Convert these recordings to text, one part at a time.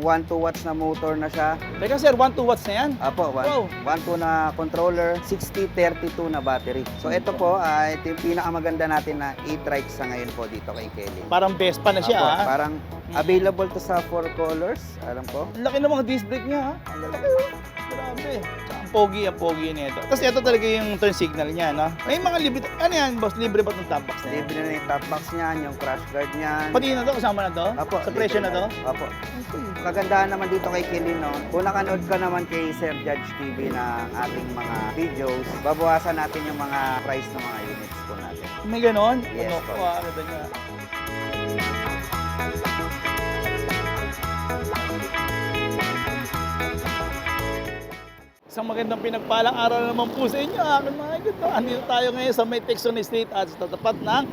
1-2 watts na motor na siya. Teka sir, 1-2 watts na yan? Apo, Wow. 1-2 na controller, 60-32 na battery. So ito po, ito yung pinakamaganda natin na e-trike sa ngayon po dito kay Kelly. Parang Vespa na siya, Apo, ha? parang available to sa 4 colors, alam po. Ang laki ng mga disc brake niya, ha? Ang laki, oh. Grabe. Ang pogi nito. Tapos ito talaga yung turn signal niya, no? May mga libre, ano yan, boss? Libre ba itong top box na yan? Libre na yung top box niyan, yung crash guard niyan. Pati na to, kasama na to? Apo, Sa presyo na to? Apo. Kagandahan naman dito kay Kelly, no? Kung nakanood ka naman kay Sir Judge TV na ating mga videos, babawasan natin yung mga price ng mga units po natin. May ganon? Yes, Ano po. ko, ano ba niya? Isang magandang pinagpalang araw naman po sa inyo, aking mga ito. Andito tayo ngayon sa may Texon Estate at sa tapat ng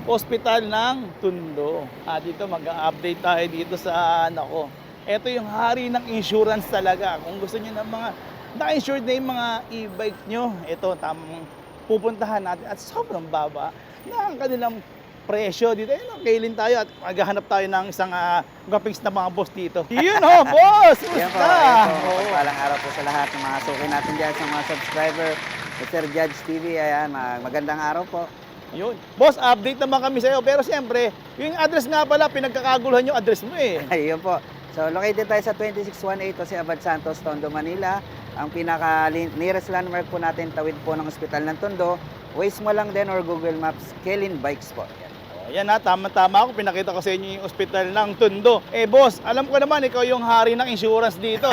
Hospital ng Tondo. Dito mag-update tayo dito sa anak ko. Ito yung hari ng insurance talaga. Kung gusto niyo ng mga na-insured na yung mga e-bike nyo, ito tamang pupuntahan natin at sobrang baba na ang kanilang presyo dito. Ayun, kailin tayo at maghahanap tayo ng isang gapings na mga boss dito. Yun ho, boss! Yan po, Musta? yan po. Oo. Pagpalang araw po sa lahat ng mga suki natin dyan, sa mga subscriber. Sir Judge TV, ayan, magandang araw po. Yun. Boss, update naman kami sa'yo. Pero siyempre, yung address nga pala, pinagkakaguluhan yung address mo eh. Ayun po. So, located tayo sa 2618 Jose Abad Santos, Tondo, Manila. Ang pinaka-nearest landmark po natin, tawid po ng Ospital ng Tondo. Waze mo lang din or Google Maps, Kelin Bikes po. Yan. Yan ha, tama-tama ako. Pinakita ko sa inyo yung ospital ng Tondo. Boss, alam ko naman, ikaw yung hari ng insurance dito.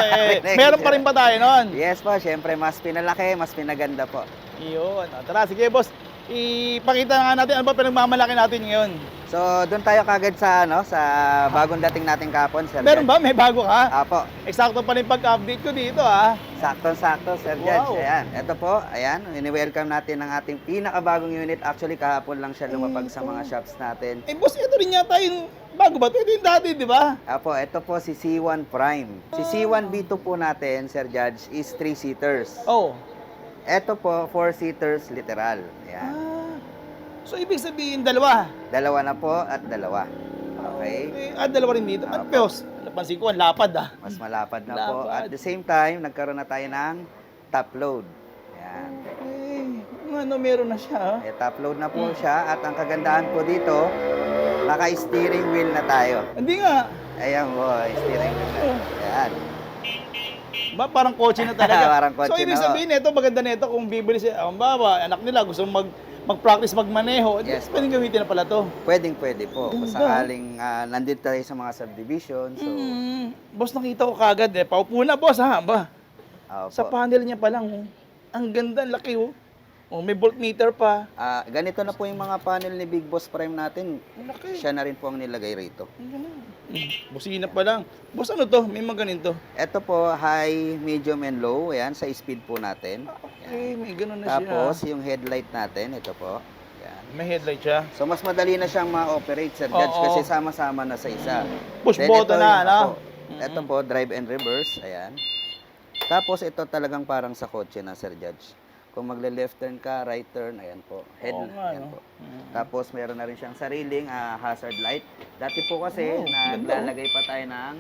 Meron pa rin ba tayo nun? Yes po, syempre mas pinalaki, mas pinaganda po. Yun. Tara, sige boss. Ipakita nga natin ano ba pinagmamalaki natin ngayon. So, doon tayo kagad sa sa bagong dating nating kapon, Sir Meron Judge. ba? May bago ka? Apo, Eksakto pa rin pag-update ko dito ha. saktong-sakto, Sir Judge. Wow. Ayan, ito po, ayan, ini-welcome natin ang ating pinakabagong unit. Actually, kahapon lang siya lumapag sa mga shops natin. Boss, ito rin yata yung bago ba? Ito yung dati, di ba? Apo, ito po si C1 Prime. Si C1 B2 po natin, Sir Judge, is 3-seaters. Oh. Ito po, 4-seaters literal. Ayan. So, ibig sabihin, dalawa. Dalawa na po at dalawa. Okay? Dalawa rin dito. Ano, Pios? Napansin ko, ang lapad Mas malapad na po. Lapad. At the same time, nagkaroon na tayo ng top load. Ayan. Ano, meron na siya. Top load na po siya. At ang kagandahan po dito, naka-steering wheel na tayo. Hindi nga. Ayan po, steering wheel na. Ayan. Parang kotse na talaga. Parang kotse so, ibig na, sabihin, ito, maganda nito kung bibili siya. Ang baba, anak nila, gusto mag-practice magmaneho. Yes, Pwedeng gamitin na pala to. Pwede po. Kung Ganda. sakaling nandito tayo sa mga subdivision. So, Boss, nakita ko kagad eh. Paupo na, boss, ha? Sa opo. panel niya pa lang, oh. Ang ganda, ang laki, oh. Oh, may voltmeter pa. Ganito na po yung mga panel ni Big Boss Prime natin. Ang laki. Siya na rin po ang nilagay rito. Ang ganda. Busina pa lang. Boss, ano to? May mga ganito. Ito po, high, medium, and low. Ayan, sa speed po natin. Okay, may ganun na Tapos, siya. yung headlight natin, ito po. Ayan. May headlight siya. So, mas madali na siyang ma-operate, Sir Judge, Oo. kasi sama-sama na sa isa. Push Then, button ito na, yung- ano? opo. Ito po, drive and reverse. Ayan. Tapos, ito talagang parang sa kotse na, Sir Judge. Kung magle-left turn ka, right turn, ayan po. Oo nga, ayan no? po. Tapos, meron na rin siyang sariling hazard light. Dati po kasi, Oh, ganda, naglalagay pa tayo ng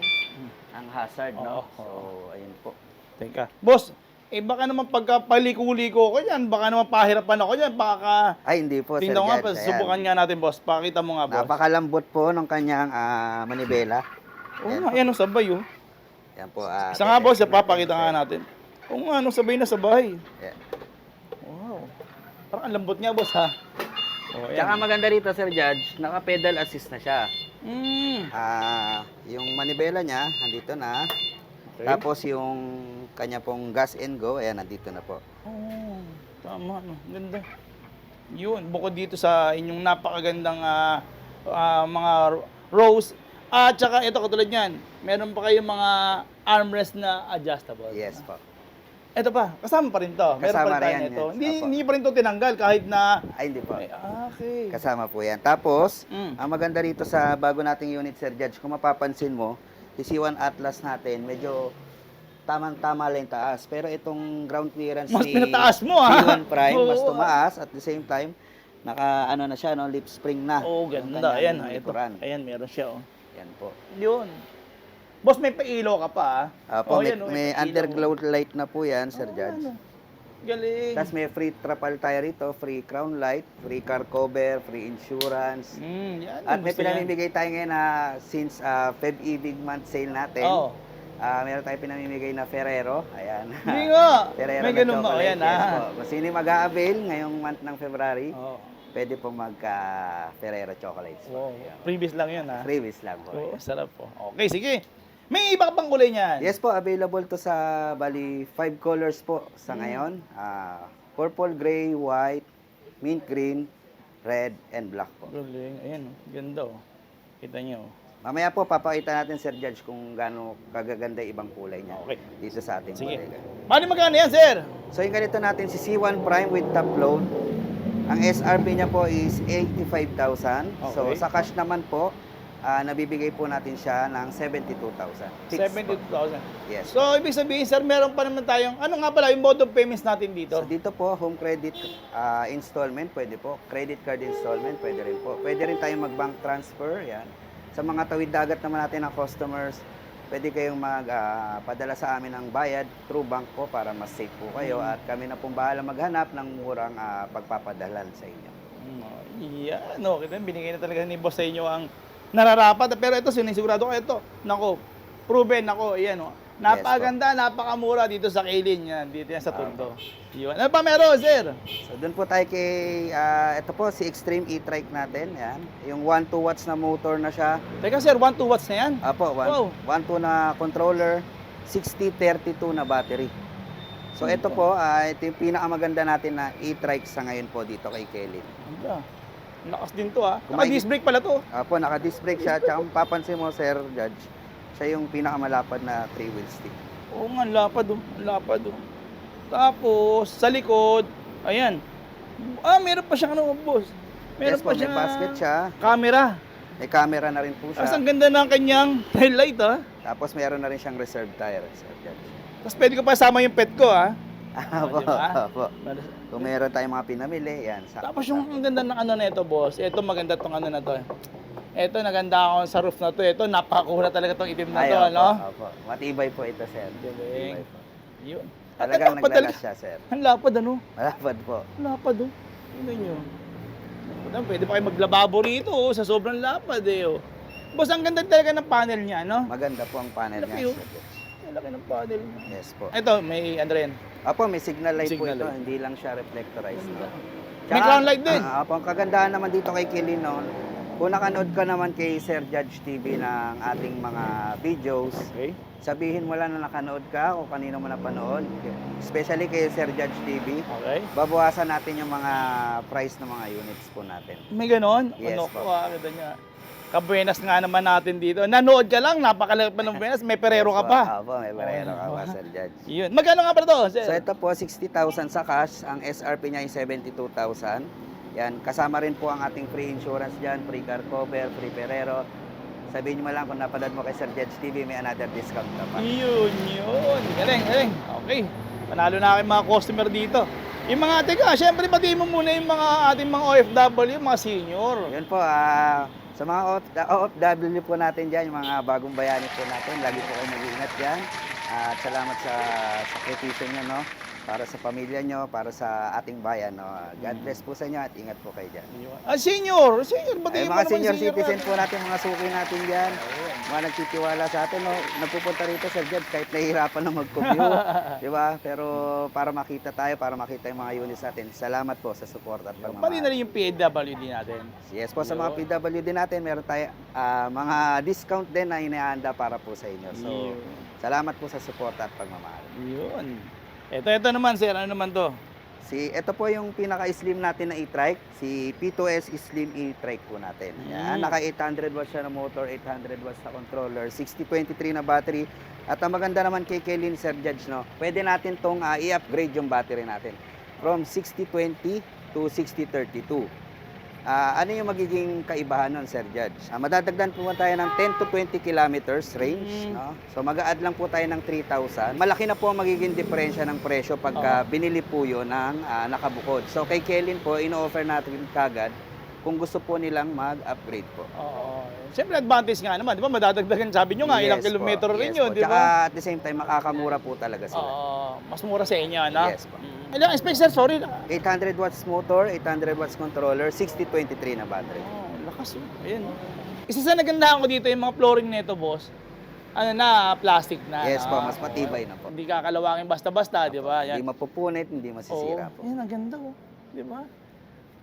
hazard, no? Oo. So, ayun po. Teka. Boss, baka naman pagka paliko-liko ko yan, baka naman pahirapan ako yan, baka Ay, hindi po, Sir tingnan nga, Judge. Ayan. subukan nga natin, boss. Pakita mo nga, boss. Napakalambot po ng kanyang manibela. Oo nga, yan ang sabay, oh. Yan po. Isa nga, boss, papakita nga natin. Oo nga, anong sabay na sabay. Yeah. Wow. Parang ang lambot niya, boss, ha? Oh, Tsaka maganda rito, Sir Judge, naka-pedal assist na siya. Mm. Yung manibela niya, nandito na. Okay. Tapos yung kanya pong gas and go, ayan, nandito na po. Oh, tama, no. Ganda. Yun, bukod dito sa inyong napakagandang mga rows. At saka ito, katulad niyan, meron pa kayong mga armrest na adjustable. Yes po. Ito pa, kasama pa rin to. Meron Kasama pa rin tayo rin yan, nito. yes. Hindi, Apo. hindi pa rin to tinanggal kahit na... Ay, hindi po. Okay. Kasama po yan. Tapos, Mm. ang maganda rito sa bago nating unit, Sir Judge, kung mapapansin mo, yung C1 Atlas natin, medyo tamang-tama lang yung taas. Pero itong ground clearance Mas ni pinataas mo, ha? C1 Prime, mas Oo. tumaas. At the same time, naka, na siya, no, lip spring na. Oo, yung ganda. Ayan, kanyang ito. likuran. Ayan, meron siya, oh. Yan po. Yun. Boss, may pailo ka pa, Po, may, yan, oh, may pailo. underglow light na po yan, Sir Judge. Ano? Galing. Tapos may free trapal tayo rito, free crown light, free car cover, free insurance. Yan, At may gusto yan. pinamimigay tayo ngayon na since Feb Big Month sale natin. Oo. Meron tayong pinamimigay na Ferrero. Ayan. Hindi nga. Ferrero May na ganun ba? chocolate. Ayan, Yes po. Kung sino yung mag-a-avail ngayong month ng February, Oo. pwede po magka-Ferrero chocolates po. Wow. Previous lang yun, ha? Freebies lang po. Oo, sarap po. Okay, sige. May iba ka pang kulay niyan? Yes po, available to sa bali 5 colors po sa ngayon. Purple, gray, white, mint green, red, and black po. Galing. Ayan, oh. Ganda, oh. Kita niyo, oh. Mamaya po, papakita natin, Sir Judge, kung gaano kagaganda yung ibang kulay niya Okay. dito sa ating Sige. bodega. Mali magkano yan, sir? So, yung ganito natin, si C1 Prime with top load. Ang SRP niya po is 85,000. So, Okay. sa cash naman po, nabibigay po natin siya ng 72,000. Fixed po. 72,000. Yes. So, ibig sabihin, sir, meron pa naman tayong, ano nga pala, yung mode of payments natin dito? So, dito po, home credit installment, pwede po. Credit card installment, pwede rin po. Pwede rin tayong mag-bank transfer, yan. Sa mga tawid dagat naman natin ng customers, pwede kayong magpadala sa amin ng bayad through bank po para mas safe po kayo at kami na pong bahala maghanap ng murang pagpapadalan sa inyo. Yan, okay. Binigay na talaga ni boss sa inyo ang nararapat. Pero ito, sinisigurado ko, ito, nako, proven ako, ayan, oh. Napakaganda, napakamura dito sa Kailin yan, dito yan sa Tondo. Yun. Ano pa meron, sir? So doon po tayo kay, ito po si Extreme e-trike natin, yan. Yung 1-2 watts na motor na siya. Teka, sir, 1-2 watts na yan? Apo, Wow. 1-2 na controller, 60-32 na battery. So ito po, ito yung pinakamaganda natin na e-trike sa ngayon po dito kay Kelly. Ganda. Lakas din to, ha. Kumain- Naka-disc brake pala to. Apo, naka-disc brake siya. Tsaka kung papansin mo, Sir Judge, siya yung pinakamalapad na 3-wheel stick. Oo nga, ang lapad, oh. Ang lapad, oh. Tapos, sa likod, ayan. Meron pa siyang ano, boss. Meron Yes pa po, may siyang basket siya. camera. May camera na rin po Tapos ang siya. ganda ng kanyang tail light, ha. Tapos meron na rin siyang reserve tire, Sir Judge. Tapos pwede ko pa sama yung pet ko, ha. Apo, diba? apo. Kung meron tayong mga pinamili, yan. sakto, Tapos yung sakto. ang ganda ng ano na ito, boss. Ito maganda tong ano na to. Ito naganda ako sa roof na to. Ito napakakura talaga tong itim na Ay, to, opo, ano? opo. Matibay po ito, Sir. Galing. Matibay po. Yun. Talagang ang lapad naglalas siya, Sir. Ang lapad, ano? Malapad po. Ang lapad, oh. Tingnan nyo. Pwede pa kayo maglababo rito, oh, sa sobrang lapad, eh, oh. Boss, ang ganda talaga ng panel niya, no? Maganda po ang panel Laki, niya, oh. Sir Judge. Ang laki ng panel niya. Yes po. Ito, may ano rin. Apo, may signal light po Signal ito. light. Hindi lang siya reflectorized. No? May crown light din. Apo, ang kagandahan naman dito kay Kilino, kung nakanood ka naman kay Sir Judge TV ng ating mga videos, Okay. sabihin mo lang na nakanood ka o kanino mo napanood, especially kay Sir Judge TV, Okay. babawasan natin yung mga price ng mga units po natin. May ganon? Yes, Ano po. ko, ganda niya. Kabuenas nga naman natin dito. Nanood ka lang, napakalaki pa ng Buenas, may perero ka pa. Apo, may perero ka pa, Sir Judge. Yun. Magkano nga pala to, sir? So ito po, 60,000 sa cash. Ang SRP niya ay 72,000. Yan, kasama rin po ang ating free insurance dyan, free car cover, free perero. Sabihin mo lang kung napanood mo kay Sir Judge TV, may another discount ka pa. Yun. Galing, galing. Okay. Panalo na aking mga customer dito. Yung mga, teka, syempre pati mo muna yung mga ating mga OFW, mga senior. Yun po, sa mga OFW po natin dyan, yung mga bagong bayani po natin, lagi po kayo mag-iingat dyan. At salamat sa sakripisyo nyo, no? Para sa pamilya nyo, para sa ating bayan, no? God bless po sa inyo at ingat po kayo dyan. Senior, Ay, pati mga senior citizen po natin, mga suki natin dyan, mga nagtitiwala sa atin, no? Nagpupunta rito, Sir Jed, kahit nahihirapan na mag-commute, di ba? Pero para makita tayo, para makita yung mga units natin, salamat po sa support at Pati na pagmamahal. rin yung PWD natin. Yes po, sa mga PWD natin, meron tayo mga discount din na inihanda para po sa inyo. So, salamat po sa support at pagmamahal. Yun. Ito naman, sir. Ano naman to? Ito po yung pinaka-slim natin na e-trike, si P2S Slim e-trike po natin. Yan, naka 800 watts siya na motor, 800 watts na controller, 6023 na battery. At ang maganda naman kay Kaylin, Sir Judge, no, pwede natin tong i-upgrade yung battery natin from 6020 to 6032. Ano yung magiging kaibahan nun, Sir Judge? Madadagdan po tayo ng 10 to 20 kilometers range. No? So mag-a-add lang po tayo ng 3,000. Malaki na po ang magiging diferensya ng presyo pagka binili po yun ng nakabukod. So kay Kellen po, ino-offer natin kagad kung gusto po nilang mag-upgrade po. Oo. Siyempre advantage nga naman, di ba? Madadagdagan, sabi nyo nga, ilang Yes po, kilometro rin yes yun, po. di Tsaka ba? at the same time, makakamura po talaga sila. Mas mura sa inyo, ano? Yes po. Ilang specs, sir? Sorry. 800 watts motor, 800 watts controller, 6023 na battery. Lakas yun. Ayan. Isa sa nagandahan ko dito, yung mga flooring nito, boss, ano na, plastic na. Yes po, no? mas matibay na po. Hindi kakalawangin basta-basta, di ba? Hindi mapupunit, hindi masisira po. Yan, ang ganda, oh. Di ba?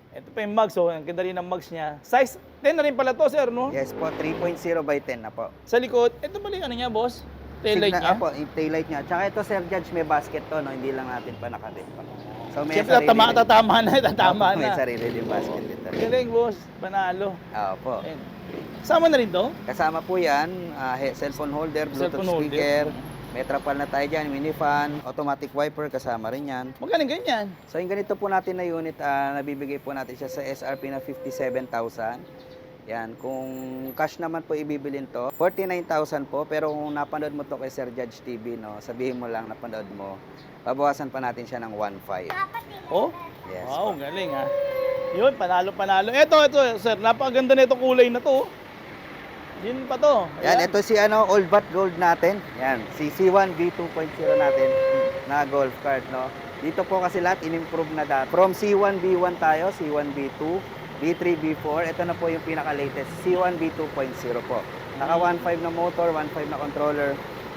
Ito pa yung mugs, oh. Ang ganda rin ng mugs niya. Size 10 na rin pala to, sir, no? Yes po, 3.0 by 10 na po. Sa likod, ito pala yung ano niya, boss? Taillight niya? Apo, yung taillight niya. Tsaka ito, Sir Judge, may basket to, no? Hindi lang natin pa nakabit pa. So, may Siyempre, tatama na, tatama May na. sarili din basket dito. Galing, boss. Panalo. Opo. Ayan. Sama na rin to? Kasama po yan, cellphone holder, Bluetooth Cellphone holder. speaker, may trapal na tayo dyan, mini fan, automatic wiper, kasama rin yan. Magkano ganyan? So yung ganito po natin na unit, nabibigay po natin siya sa SRP na 57,000. Yan, kung cash naman po ibibilin to, 49,000 po, pero kung napanood mo to kay Sir Judge TV, no, sabihin mo lang napanood mo, babawasan pa natin siya ng 1.5. Oh? Yes. Wow, galing ha. Yun, panalo. Ito, sir, napakaganda na itong kulay na to. Yun pa to. Yan, ito si old but gold natin. Yan, si C1 V2.0 natin na golf cart, no. Dito po kasi lahat in-improve na dati. From C1 V1 tayo, C1 V2, V3 V4, ito na po yung pinaka-latest, C1 V2.0 po. Naka 1.5 na motor, 1.5 na controller,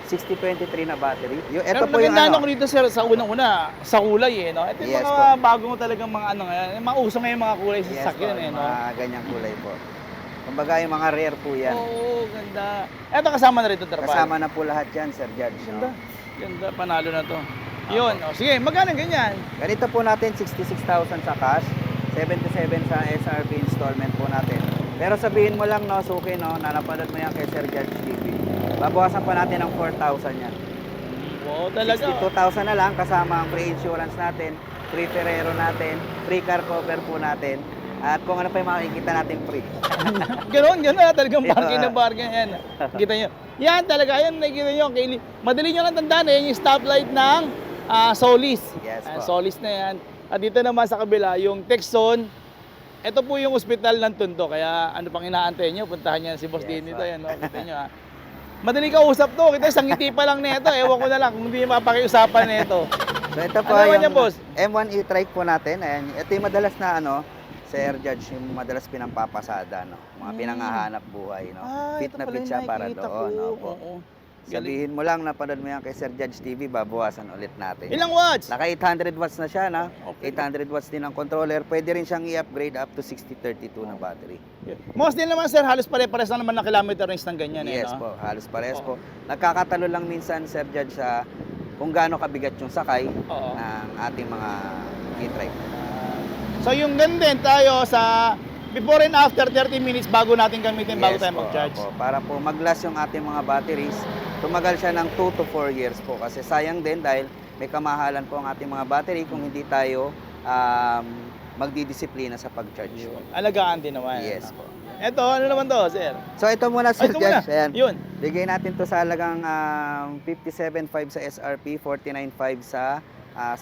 6023 na battery. Ito Pero po yung naganda ko dito, sir, sa unang-una, sa kulay eh, no? Ito yung Yes mga bagong talagang mga ano ngayon, yung mga uso ngayon mga kulay sa Yes sasakyan po, eh, no? mga ganyang kulay po. Kumbaga yung mga rare po yan. Oo, ganda. Ito kasama na rin ito, Trapal. Kasama na po lahat yan, Sir Judge. Ganda. No? Ganda, panalo na to. Yun, sige, magkano ganyan? Ganito po natin, 66,000 sa cash, 77 sa SRP installment po natin. Pero sabihin mo lang, no, suki, no, na napanood mo yan kay Sir Judge TV. Babawasan pa natin ng 4,000 yan. Oo, talaga. 62,000 na lang, kasama ang free insurance natin, free Ferrero natin, free car cover po natin, at kung ano pa yung makikita natin free. Ganon, talagang Yeah. bargain na bargain yan. Kita nyo. Yan talaga, yan, nakikita nyo. Madali nyo lang tandaan eh, yung stoplight ng Solis. Yes po. Solis na yan. At dito naman sa kabila, yung Texon. Ito po yung ospital ng Tondo. Kaya ano pang inaantay nyo, puntahan nyo si Boss Yes, Dini po. to. Yan, no? Kita nyo ha. Madali ka usap to. Kita isang ngiti pa lang nito. Ewan ko na lang kung hindi mapakiusapan nito. So ito po Ano naman yung yan, boss? M1 e-trike po natin. Ayan, ito yung madalas na Sir Judge, yung madalas pinampapasada, no? Mga pinangahanap buhay, no? Fit ito na pala fit yung siya para nakikita doon, ko. no? Po. Oo. Galing. Sabihin mo lang, napanood mo yan kay Sir Judge TV, babawasan ulit natin. Ilang watts? Naka 800 watts na siya, na? Okay. 800 watts din ang controller. Pwede rin siyang i-upgrade up to 6032 na battery. Most din naman sir, halos pare-pares na naman na kilometer range ng ganyan Yes eh, no? po, halos parehas Oo. po. Nagkakatalo lang minsan, Sir Judge, sa kung gaano kabigat yung sakay Oo. ng ating mga e-trike. So yung ganun tayo sa before and after 30 minutes bago natin gamitin bago tayo po, mag-charge. opo. Para po mag-last yung ating mga batteries, tumagal siya ng 2 to 4 years po. Kasi sayang din dahil may kamahalan po ang ating mga battery kung hindi tayo magdidisiplina sa pag-charge. Alagaan din naman. Yes po. Ito, ano naman to, sir? So ito muna, Sir Ito muna. Judge. Ayan. Yun. Bigay natin to sa halagang 57.5 sa SRP, 49.5 sa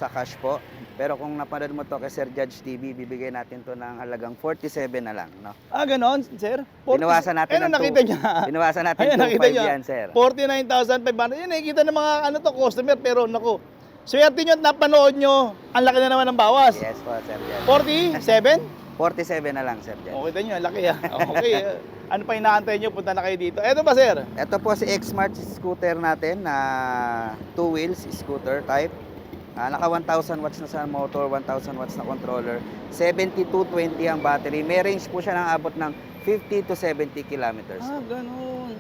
cash po. Pero kung napanood mo to kay Sir Judge TV, bibigay natin to ng halagang 47 na lang, no? Ganon, sir? Binawasan natin Ayun, ng nakita two- niya. Binawasan natin Ayun, nakita 2.5 niya. yan, sir. 49,500. Yun, nakikita ng mga customer. Pero naku, swerte nyo at napanood nyo, ang laki na naman ng bawas. Yes po, Sir Judge. 47? 47 na lang, Sir Judge. Okay, kita nyo, ang laki ah. Okay, ano pa inaantay nyo, punta na kayo dito. Ito ba, sir? Ito po si X-Smart scooter natin na 2 wheels scooter type. Naka 1,000 watts na sa motor, 1,000 watts na controller, 7220 ang battery. May range po siya ng abot ng 50 to 70 kilometers. Ganun.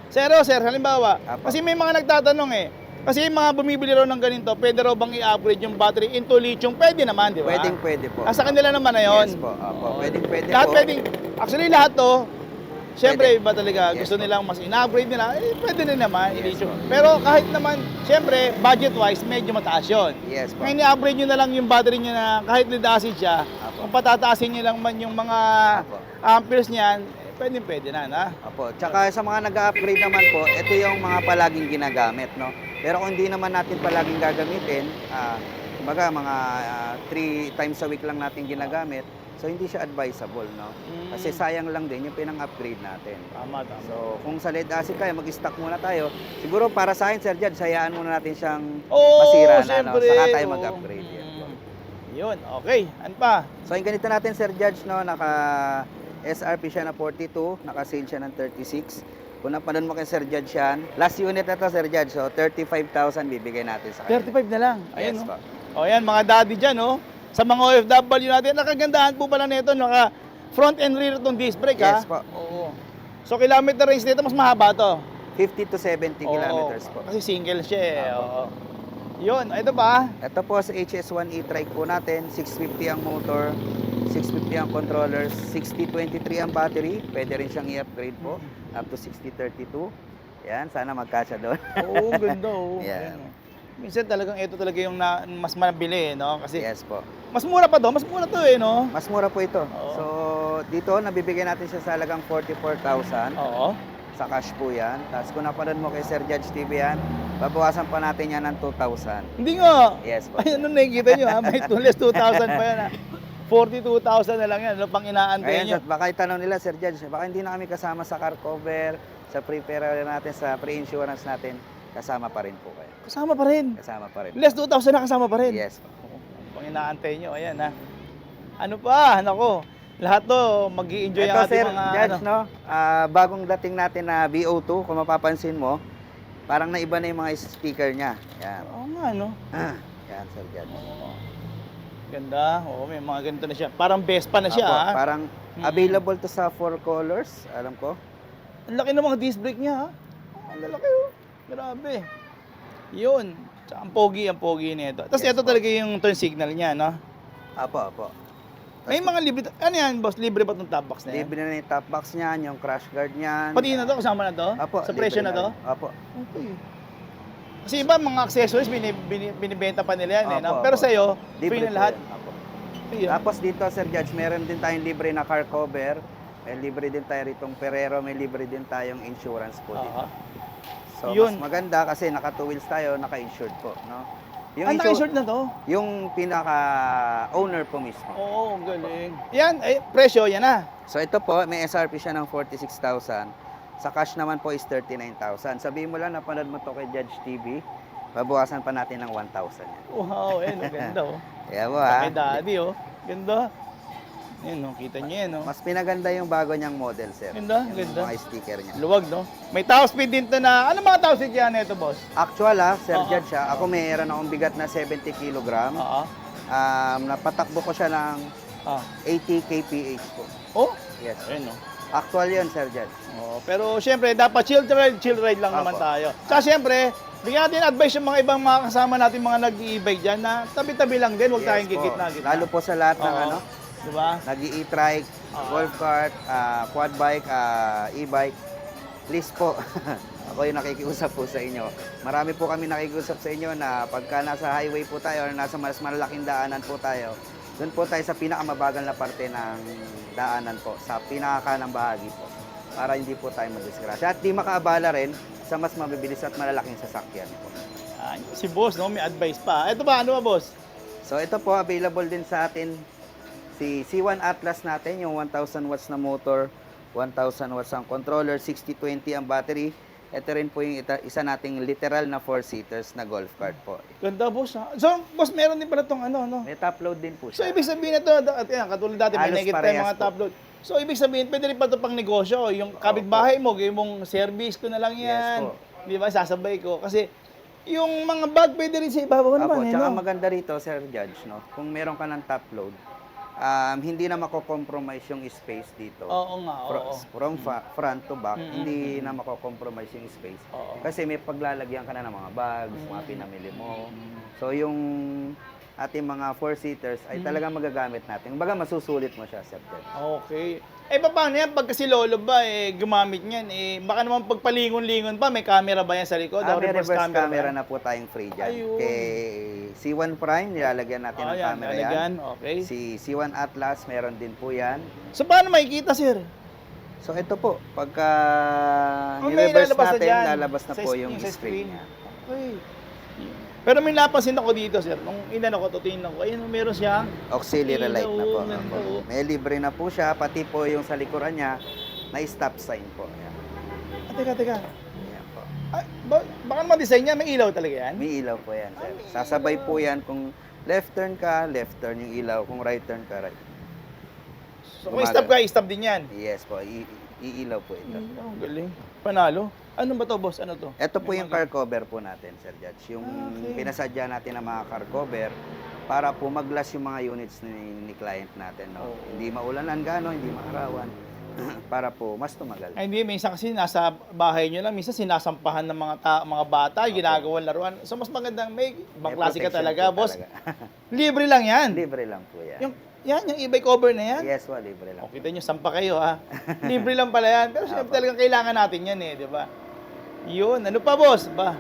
Sir, halimbawa, Apo. kasi may mga nagtatanong eh, kasi yung mga bumibili raw ng ganito, pwede raw bang i-upgrade yung battery into lithium? Pwede naman, di ba? Pwede po. Sa kanila naman na yun. Yes po. Opo. Pwede Lahat po. pwedeng, actually lahat to, siyempre Pwede. iba talaga, Yes gusto po. nilang mas in-upgrade nila, pwede din naman, Yes i-lithium. po. Pero kahit naman, siyempre, budget-wise, medyo mataas yun. Yes po. Ngayon i-upgrade nyo na lang yung battery nyo na kahit lead acid siya, Apo. kung patataasin nyo lang man yung mga Apo. amperes niyan, pwede na, na. Opo. Tsaka sa mga nag-upgrade naman po, ito yung mga palaging ginagamit, no? Pero kung hindi naman natin palaging gagamitin, kumbaga mga 3 times a week lang natin ginagamit, So hindi siya advisable, no? Kasi sayang lang din yung pinang-upgrade natin. Tama, tama. So kung sa lead acid tayo, mag-stock muna tayo. Siguro para sa akin, Sir Judge, hayaan muna natin siyang Oo, masira na, no? syempre. Saka tayo Oo. mag-upgrade. Yan po. Yun, okay. Ano pa? So yung ganito natin, Sir Judge, no? Naka SRP siya na 42, naka-sale siya ng 36. Kung napanood mo kay Sir Judge yan, last unit na to, Sir Judge, so 35,000 bibigay natin sa kanya. 35 na lang. Ayun, Yes, no? po. O yan, mga daddy dyan, no? Sa mga OFW natin, nakagandahan po pala nito, naka front and rear itong disc brake, ha? Yes po. Oo. So, kilometer range nito, mas mahaba to. 50 to 70 Oo. kilometers po. Kasi single siya, eh. Apo. Oo. Yun, ito pa. Ito po sa HS1 e-trike po natin, 650 ang motor, 650 ang controllers, 6023 ang battery, pwede rin siyang i-upgrade po, up to 6032. Yan, sana magkasya doon. Oo, ganda, oh. Yeah. Ayan, oh. Minsan talagang ito talaga yung mas mabili, no? Kasi Yes po. mas mura pa to, mas mura to, eh, no? Mas mura po ito. Oo. So, dito, nabibigyan natin siya sa halagang 44,000. Oo. Sa cash po yan. Tapos kung napanood mo kay Sir Judge TV yan, babawasan pa natin yan ng 2,000. Hindi nga. Yes po. Ay, ano nakikita nyo, ha? May less 2,000 pa yan, ha? 42,000 na lang yan. Ano pang inaantay nyo? Ayan, baka itanong nila, Sir Judge, baka hindi na kami kasama sa car cover, sa pre-pera natin, sa pre-insurance natin, kasama pa rin po kayo. Kasama pa rin. Kasama pa rin. Less 2,000 na kasama pa rin. Yes po. Pang inaantay nyo, ayan, ha? Ano pa? Nako, lahat to, mag-i-enjoy ang Ito, ating Sir mga, Judge, ano. no? Bagong dating natin na BO2, kung mapapansin mo, parang naiba na yung mga speaker niya. Yan. Oo nga, no? Yan, Sir Judge. Oo. Ganda. Oo, may mga ganito na siya. Parang Vespa na siya, Apo, ha? parang available to sa 4 colors, alam ko. Ang laki ng mga disc brake niya, ha? Ang lalaki, oh. Grabe. Yun. Tsaka ang pogi nito. Tapos Yes, ito po. talaga yung turn signal niya, no? Apo. May mga libre. Ano yan, boss? Libre ba itong top box na yan? Libre na yung top box niyan, yung crash guard niyan. Pati na to, kasama na to? Apo, Sa libre presyo na to? rin. Apo. Okay. Kasi iba, mga accessories, binibenta pa nila yan, eh. No? Apo, Pero apo. sa'yo, free Libre na po lahat. yan. Apo. Free, ah. Tapos dito, Sir Judge, meron din tayong libre na car cover. May libre din tayo ritong Ferrero, may libre din tayong insurance po dito. Oo. So, Yun. mas maganda kasi naka 2 wheels tayo, naka-insured po, no? Ang naka-short na to? Yung pinaka-owner po mismo. Oo, galing. Yan, presyo, yan na. So ito po, may SRP siya ng 46,000. Sa cash naman po is 39,000. Sabihin mo lang, napanood mo to kay Judge TV, babawasan pa natin ng 1,000 yan. Wow, ang ganda, oh. Kaya mo ha. Kay daddy, oh. Ganda. Yan, oh. Kita niyo yan, oh. Mas pinaganda yung bago niyang model, sir. Ganda, Yung ganda. mga sticker niya. Luwag, no? May top speed din to na, ano mga top speed yan ito, boss? Actual ha, Sir Oo. Judge ha, ako mayroon akong bigat na 70 kg. Oo. Napatakbo ko siya ng Ah. 80 kph po. Oh? Yes. Ayun, no? Actual yun, Sir Judge. Oh, pero syempre, dapat chill ride lang naman Opo. tayo. Tsaka syempre, bigyan natin advice yung mga ibang mga kasama natin, mga nag-e-bike dyan, na tabi-tabi lang din, huwag tayong Yes po. gigit-na-gitna. Lalo po sa lahat ng Oo. ano, Diba? nag-i-trike, Oo. golf cart, quad bike, e-bike, please po, ako yung nakikiusap po sa inyo. Marami po kami nakikiusap sa inyo na pagka nasa highway po tayo or nasa mas malalaking daanan po tayo, doon po tayo sa pinakamabagal na parte ng daanan po, sa pinakakanang bahagi po, para hindi po tayo madisgrasya. At di makaabala rin sa mas mabibilis at malalaking sasakyan po. Si boss, no? May advice pa. Ito ba? Ano ba, boss? So ito po, available din sa atin si C1 Atlas natin, yung 1,000 watts na motor, 1,000 watts ang controller, 6020 ang battery. Ito rin po yung isa nating literal na 4-seaters na golf cart po. Ganda, boss, ha? So, boss, meron din pala itong ano, no? May top load din po So, siya. ibig sabihin ito, yan, katulad dati, may Halos negative parehas tayong mga po. top load. So, ibig sabihin, pwede rin pa ito pang negosyo. Yung kapitbahay mo, gawin mong service ko na lang yan. Yes po. Di ba? Sasabay ko. Kasi, yung mga bag, pwede rin sa ibabaw naman, Apo, eh, tsaka no? maganda rito, Sir Judge, no? Kung meron ka ng top load, hindi na mako-compromise yung space dito. Oo nga, oo. From front to back, Mm, hindi na mako-compromise yung space. Oo. Kasi may paglalagyan ka na ng mga bags, mga pinamili mo. So yung ating mga 4-seaters ay talagang magagamit natin. Kumbaga masusulit mo siya, Sir Judge. Okay. Paano yan? Pag kasi lolo ba, gumamit niyan, baka naman pagpalingon-lingon pa, may camera ba yan sa likod? O May reverse camera ba yan? na po tayong free dyan. Ayun. Kay C1 Prime, nilalagyan natin ng Ayan, camera lalagyan. yan. Okay. Si C1 Atlas, meron din po yan. So, paano makikita, sir? So ito po, pagka Oh, may nireverse lalabas na natin, dyan. lalabas na Sa po screen, yung sa screen niya. Okay. Pero may napansin ako dito, sir. Nung inano ko, tutingin ko, ayun, meron siyang Auxiliary light na po. ilaw, ganito. Opo. May libre na po siya, pati po yung sa likuran niya, na stop sign po. Ayan. Teka. Ayan po. Ah, baka naman design niya, may ilaw talaga yan? May ilaw po yan, sir. may Sasabay ilaw. po yan kung left turn ka, left turn yung ilaw. Kung right turn ka, right. So kung stop ka, stop din yan. Yes po, iilaw po ito. Ilaw, galing. Panalo. Ano ba to, boss? Ano to? Ito po May yung mga- car cover po natin, Sir Judge. Yung Okay. pinasadya natin ng mga car cover para po maglas yung mga units ni client natin. No? Oo. Hindi maulanan gano'n, hindi maarawan. Para po mas tumagal. Ay, hindi, minsan kasi nasa bahay nyo lang, minsan sinasampahan ng mga bata, ginagawang laruan. So, mas magandang may May klase ka protection talaga, po boss. talaga. Libre lang yan. Libre lang po yan. Yung e-bike cover na yan. Yes po, libre lang. O, kita nyo, sampa kayo, ha? Libre lang pala yan. Pero syempre Apo. talagang kailangan natin yan, eh, di ba? Yun. Ano pa, boss? Ba?